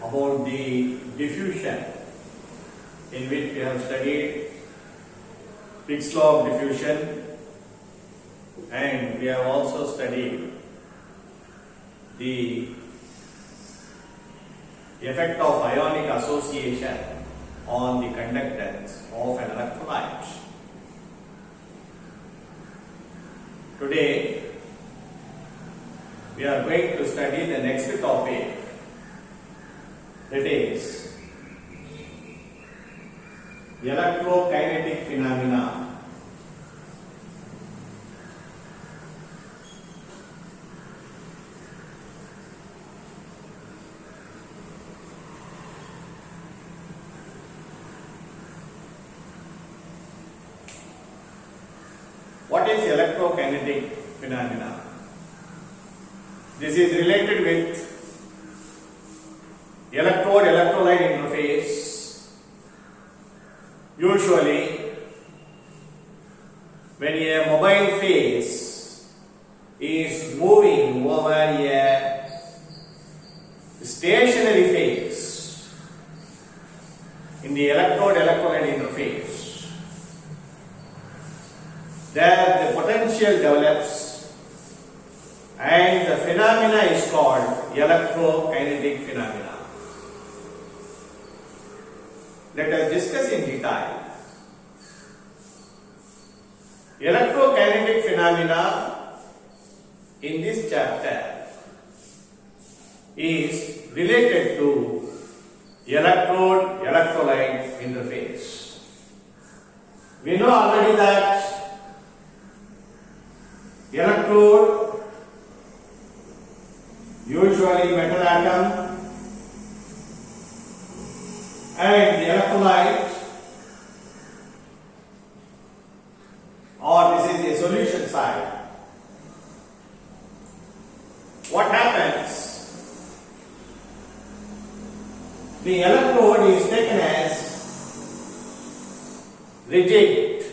about the diffusion, in which we have studied fixed law of diffusion, and we have also studied the effect of ionic association on the conductance of an electrolyte. Today we are going to study the next topic, that is the electrokinetic phenomena. What is electrokinetic phenomena? This is related with electrode-electrolyte interface. Usually, when a mobile phase is moving over a stationary phase in the electrode-electrolyte interface, there the potential develops and the phenomena is called electrokinetic phenomena. Let us discuss in detail. Electrokinetic phenomena in this chapter is related to electrode-electrolyte interface. We know already that electrode, usually metal atom, and the electrolyte, or this is the solution side. What happens? The electrode is taken as rigid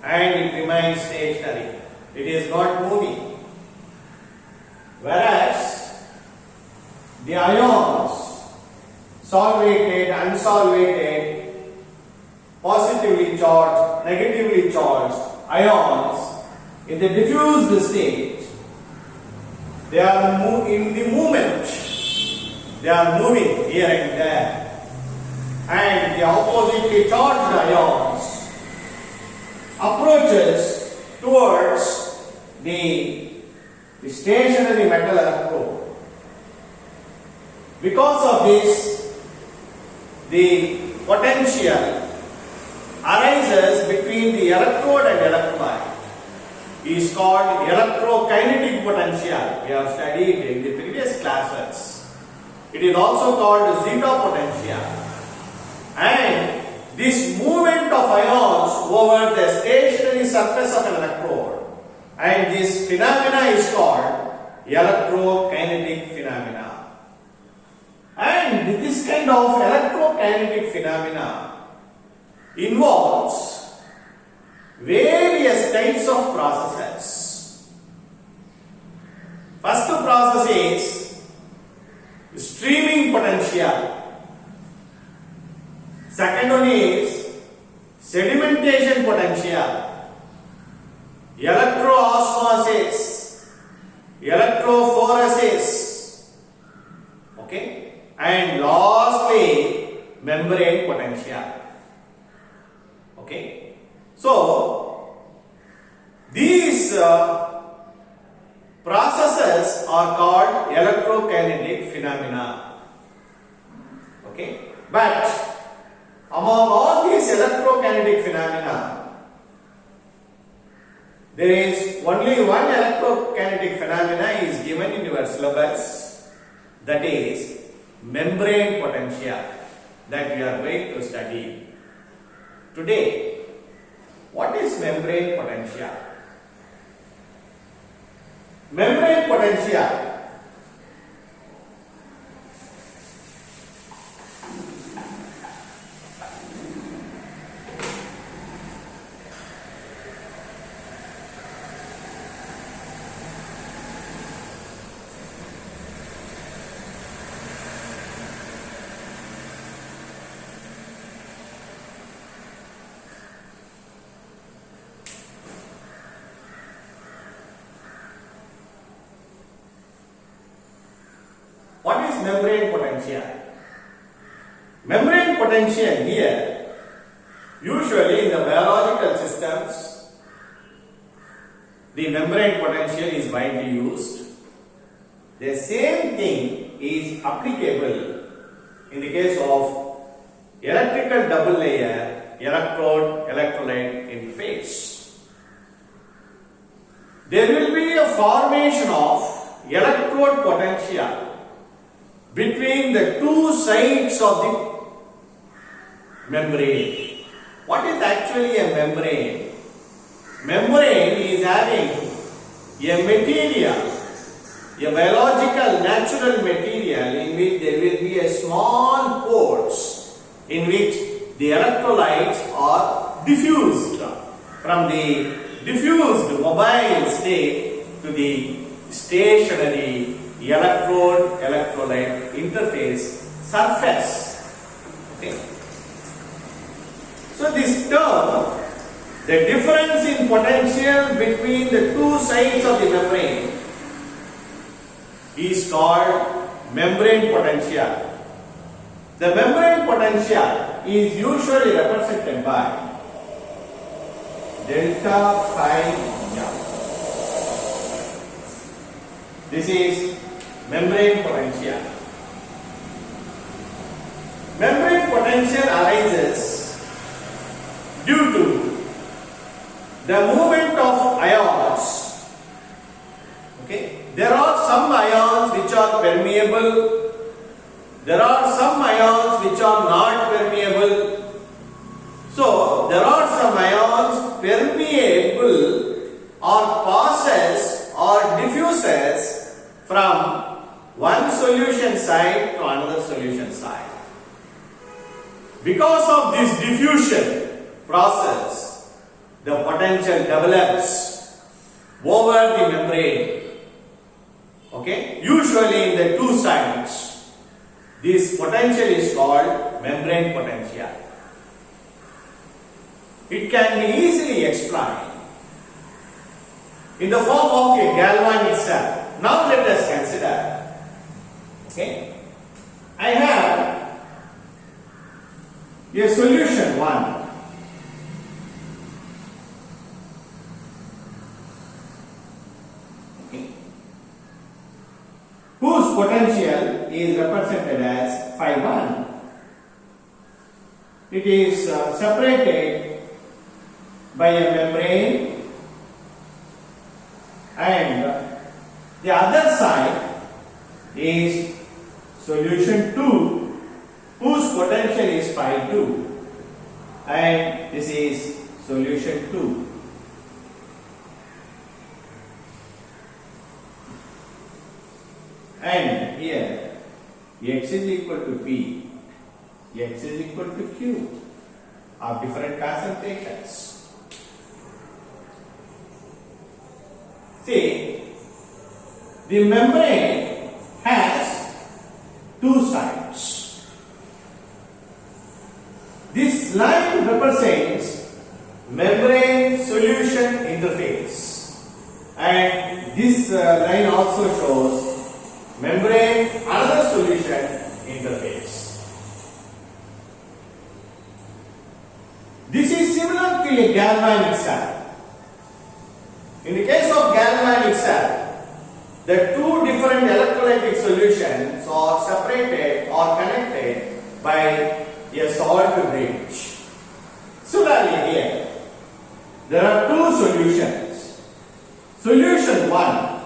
and it remains stationary. It is not moving. Whereas the ions, solvated, unsolvated, positively charged, negatively charged ions, in the diffused state, they are in the movement, they are moving here and there, and the oppositely charged ions approaches towards the stationary metal electrode. Because of this, the potential arises between the electrode and electrolyte is called electrokinetic potential. We have studied in the previous classes. It is also called zeta potential. And this movement of ions over the stationary surface of an electrode, and this phenomena is called electrokinetic phenomena. And this kind of electrokinetic phenomena involves various types of processes. First process is streaming potential. Second one is sedimentation potential, electroosmosis, electrophoresis, okay, and lastly membrane potential. Okay, so these processes are called electrokinetic phenomena. Okay, but among all these electrokinetic phenomena, there is only one electrokinetic phenomena is given in your syllabus, that is membrane potential, that we are going to study today. What is membrane potential? Membrane potential membrane potential? Membrane potential here, usually in the biological systems, the membrane potential is widely used. The same thing is applicable in the case of electrical double layer electrode electrolyte interface. There will be a formation of electrode potential between the two sides of the membrane. What is actually a membrane? Membrane is having a material, a biological natural material in which there will be a small pores in which the electrolytes are diffused from the diffused mobile state to the stationary electrode electrolyte interface surface. Okay. So this term, the difference in potential between the two sides of the membrane, is called membrane potential. The membrane potential is usually represented by delta phi m. This is membrane potential. Membrane potential arises due to the movement of ions. Okay. There are some ions which are permeable. There are some ions which are not permeable. So, there are some ions permeable or passes or diffuses from one solution side to another solution side. Because of this diffusion process, the potential develops over the membrane. Okay, usually in the two sides. This potential is called membrane potential. It can be easily explained in the form of a galvanic cell. Now let us consider. Okay, I have a solution 1. Whose potential is represented as phi 1. It is separated by a membrane, and the other side is solution 2, whose potential is phi 2, and this is solution 2. And here x is equal to p, x is equal to q of different concentrations. See, the membrane has two sides. This line represents membrane solution interface, and this line also shows membrane another solution interface. This is similar to a galvanic cell. In the case of galvanic cell, the two different electrolytic solutions are separated or connected by a salt bridge. Similarly here, there are two solutions. Solution 1,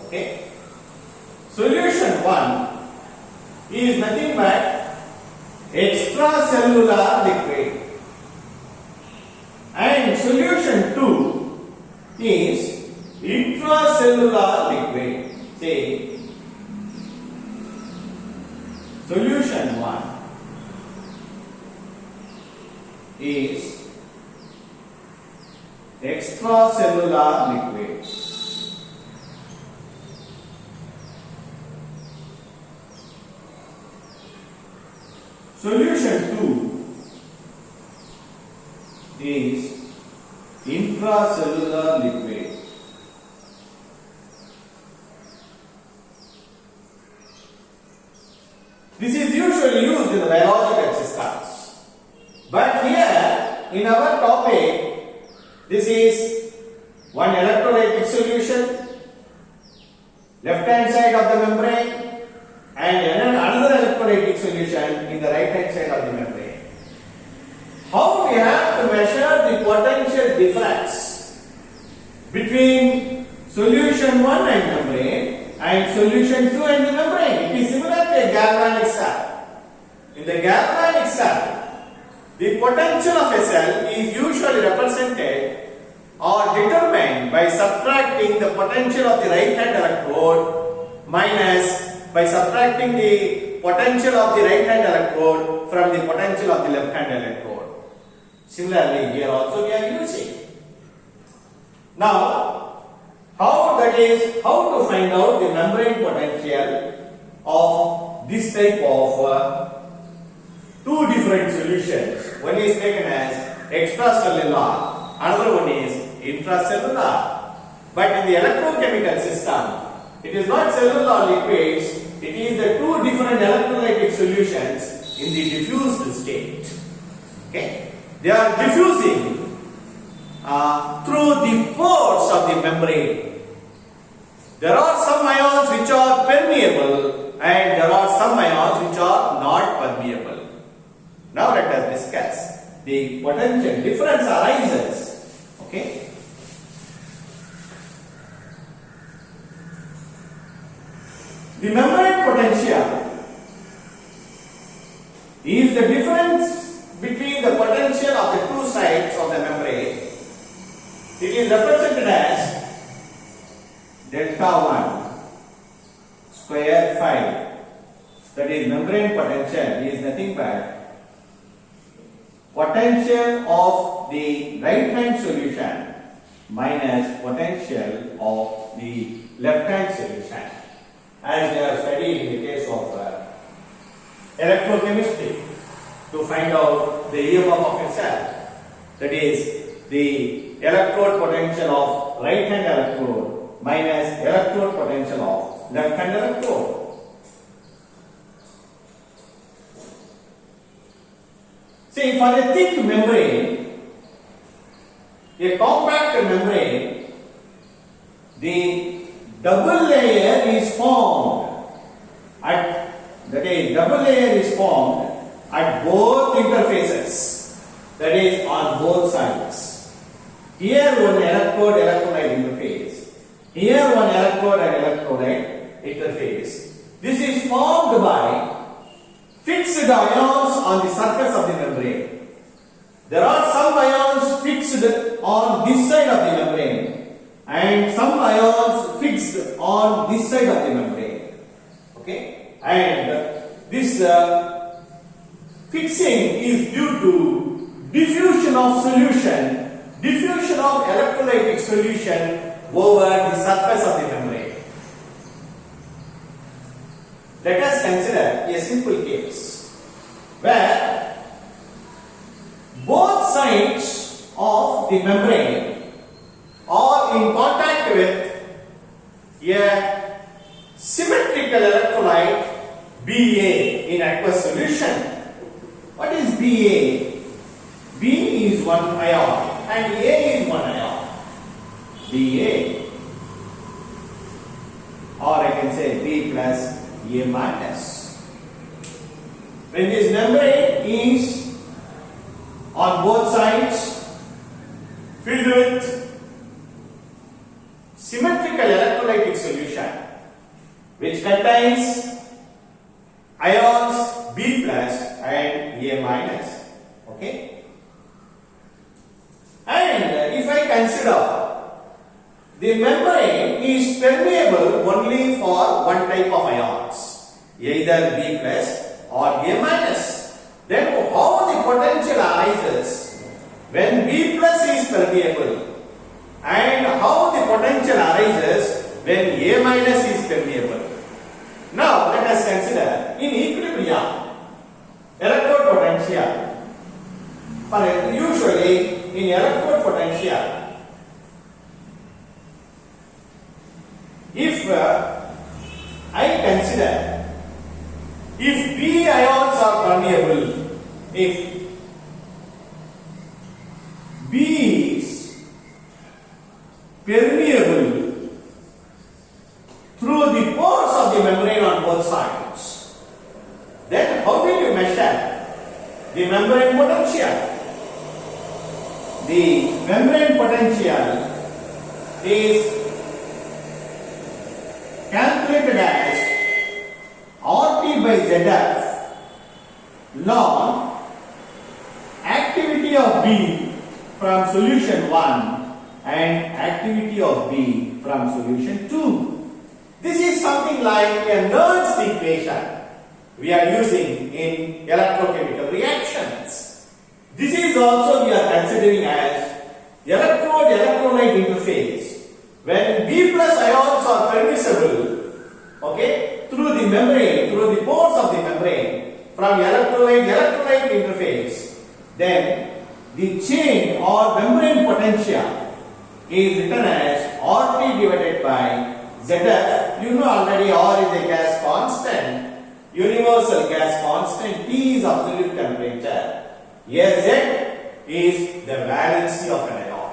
okay? Solution 1 is nothing but extracellular liquid, and solution 2 is intracellular liquid. Say, solution 1 is extracellular liquid. Solution 2 is intracellular liquid. This is usually used in the biological systems. But here, in our topic, this is one electrolytic solution, left hand side of the membrane, and another electrolytic solution in the right hand side of the membrane. How we have to measure the potential difference between solution 1 and membrane and solution 2 and the membrane? It is similar to a galvanic cell. In the galvanic cell, the potential of a cell is usually represented or determined by subtracting the potential of the right hand electrode minus by subtracting the potential of the right hand electrode from the potential of the left hand electrode. Similarly, here also we are using. Now, how to find out the membrane potential of this type of two different solutions. One is taken as extracellular, another one is intracellular. But in the electrochemical system, it is not cellular liquids, it is the two different electrolytic solutions in the diffused state. Okay? They are diffusing through the pores of the membrane. There are some ions which are permeable and there are some ions which are not permeable. Now let us discuss the potential difference arises. Okay? The membrane potential is the difference between the potential of the two sides of the membrane. It is represented as delta 1 square phi. That is, membrane potential is nothing but potential of the right hand solution minus potential of the left hand solution, as they are studied in the case of electrochemistry to find out the EMF of a cell. That is, the electrode potential of right hand electrode minus electrode potential of left hand electrode. See, for a thick membrane, a compact membrane, the double layer is formed at both interfaces, that is on both sides. Here one electrode-electrolyte interface, here one electrode and electrolyte interface. This is formed by fixed ions on the surface of the membrane. There are some ions fixed on this side of the membrane and some ions fixed on this side of the membrane. Okay? And this fixing is due to diffusion of solution, diffusion of electrolytic solution over the surface of the membrane. Let us consider a simple case where both sides of the membrane are in contact with a symmetrical electrolyte Ba in aqueous solution. What is Ba? B is one ion and A is one ion. Ba, or I can say B plus A minus. When this membrane is on both sides filled with symmetrical electrolytic solution which contains ions B plus and A minus. Okay? And if I consider the membrane is permeable only for one type of ions, either B plus or A minus, then how the potential arises when B plus is permeable and how the potential arises when A minus is permeable. Now let us consider in equilibrium electrode potential. Usually in electrode potential, if I consider if B permeable if B is permeable through the pores of the membrane on both sides. Then how will you measure the membrane potential? The membrane potential is calculated as RT by ZF log activity of B from solution 1 and activity of B from solution 2. This is something like a Nernst equation we are using in electrochemical reactions. This is also we are considering as electrode-electrolyte interface. When B plus ions are permissible, okay, through the membrane, through the pores of the membrane, from electrolyte-electrolyte interface, then the chain or membrane potential is written as RT divided by ZF. You know already R is a gas constant, universal gas constant, T is absolute temperature, Az is the valency of an ion.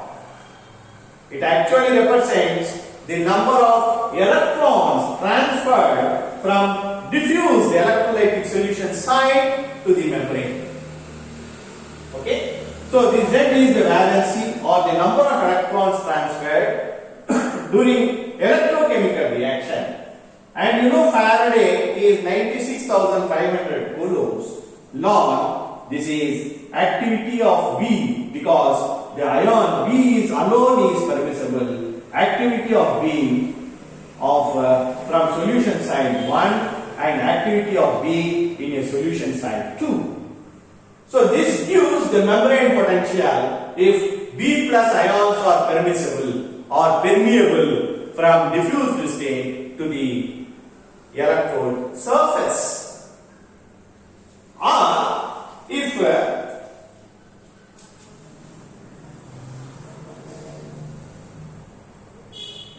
It actually represents the number of electrons transferred from diffused electrolytic solution side to the membrane. Okay? So the Z is the valency or the number of electrons transferred during electrochemical reaction. And you know Faraday is 96,500 coulombs. Log, this is activity of B because the ion B is alone is permissible. Activity of B of from solution side 1 and activity of B in a solution side 2. So this gives the membrane potential if B plus ions are permissible or permeable from diffused state to the electrode surface. Or if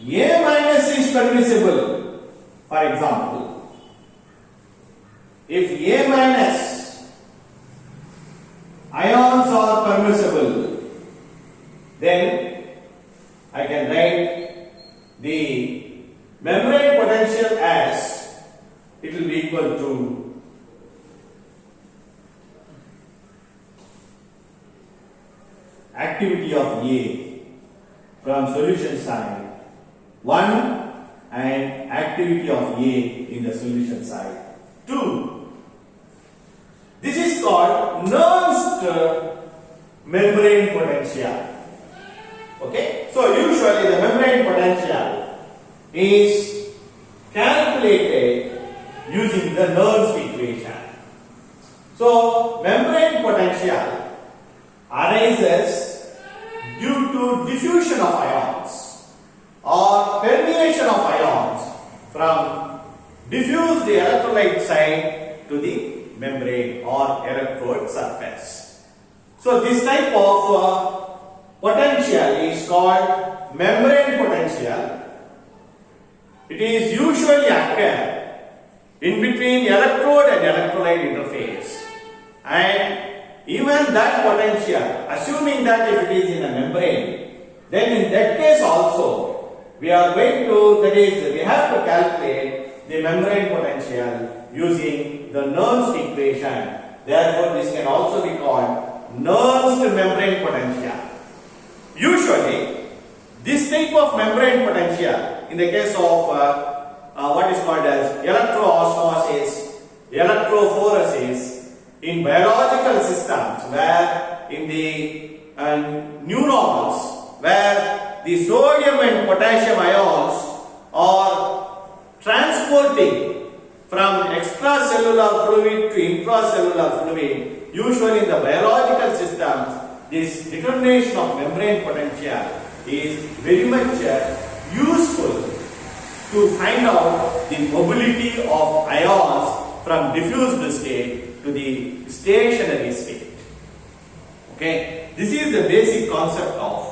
A minus is permissible, for example, if A minus ions are permissible, then I can write the membrane potential as it will be equal to activity of A from solution side 1 and activity of A in the solution side 2. This is called Nernst membrane potential. Okay, so usually the membrane potential is calculated using the Nernst equation. So membrane potential arises due to diffusion of ions or permeation of ions from diffused electrolyte side to the membrane or electrode surface. So this type of potential is called membrane potential. It is usually occur in between electrode and electrolyte interface, and even that potential, assuming that if it is in a membrane, then in that case also we are going to, that is, we have to calculate the membrane potential using the Nernst equation. Therefore, this can also be called Nernst membrane potential. Usually, this type of membrane potential, in the case of what is called as electroosmosis, electrophoresis, in biological systems, where in the neurons, where the sodium and potassium ions are transporting from extracellular fluid to intracellular fluid, usually in the biological systems, this determination of membrane potential is very much useful to find out the mobility of ions from diffused state to the stationary state. Okay, this is the basic concept of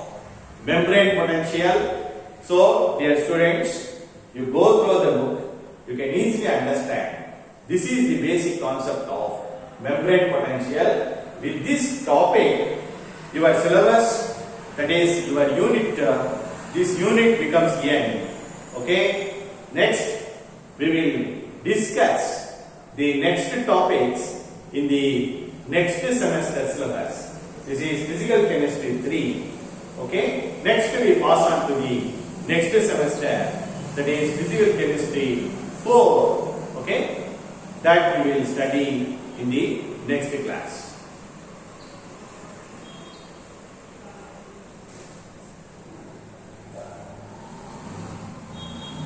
membrane potential. So, dear students, you go through the book, you can easily understand. This is the basic concept of membrane potential. With this topic, your syllabus, that is your unit, this unit becomes end. Okay. Next, we will discuss the next topics in the next semester syllabus. This is Physical Chemistry 3. Okay. Next, we pass on to the next semester, that is Physical Chemistry 4. Okay. That we will study in the next class.